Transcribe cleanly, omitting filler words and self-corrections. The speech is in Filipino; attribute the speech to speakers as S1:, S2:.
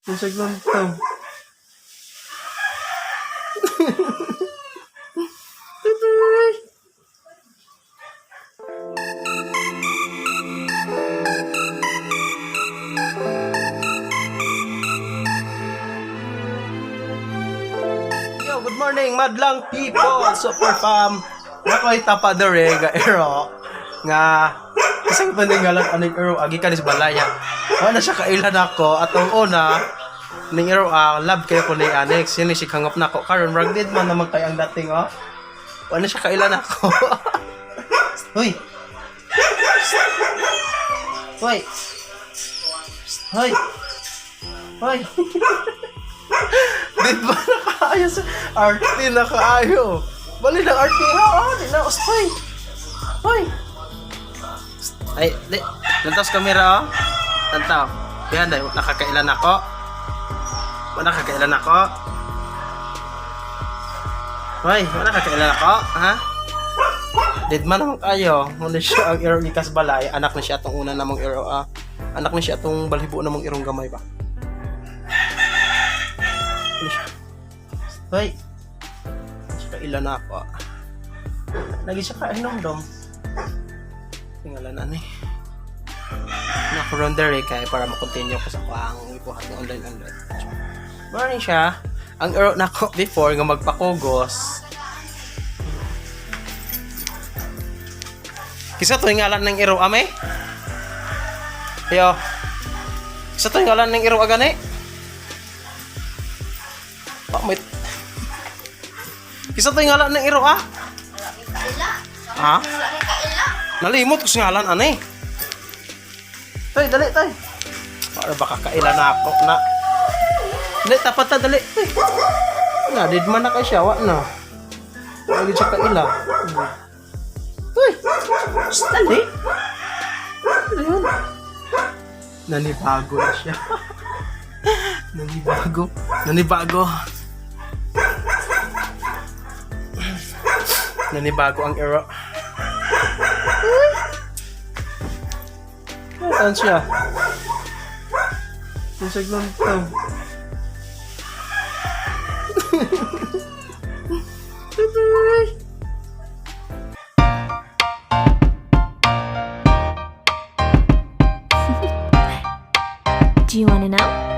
S1: Isag lang ito. Yo, good morning, madlang people! Super fam! Nakoy tapa dere ga ero nga isang paninggalan aning ero agi ka sa balaya. Wala siya kailan ako atong una ning ero love kay ko ni Annex yun si kangop nako karon ragdid man naman kay ang dating wala siya kailan ako. Hoy. Hoy. Hoy. Hoy. Di ba nakaayo sa arte nakaayo? Bali ng arte ha? Di na hoy. Hoy. Ay, di. Lantas kamera Lantaw. Yan dai nakakailan ako. Wala nakakailan ako. Hoy, wala nakakailan ako, ha? Did man naman kayo. Muna siya ang iro ni Kasbalay. Anak na siya atong una namang iro. Anak na siya atong balhibo namang irong gamay ba? Ano siya? Hoy. Siya ilan na ako. Lagi siya kainom-dom. Tingala na ni. Nakuron dere kay para makontinue ko sa ang ibuhat ng online. Morning siya. Ang iro na ko before nga magpakugos. Kisa to yung ngalan ng iro ame? Yo. Kisa to yung ngalan ng iro agane? Pamit. Kisa to yung ngalan ng iro ha? Nalimot ko sa ngalan ane. Tay, dali tay. Para baka kailan na ako na. Dali, tapat na dali. Nadid man na kay siya, wa na. Lagi siya kaila. Uy! Dali! Ayun. Nanibago na siya. Nanibago. Nanibago. Nanibago ang ero. Saan siya? Isag lang ito.
S2: Do you want to know?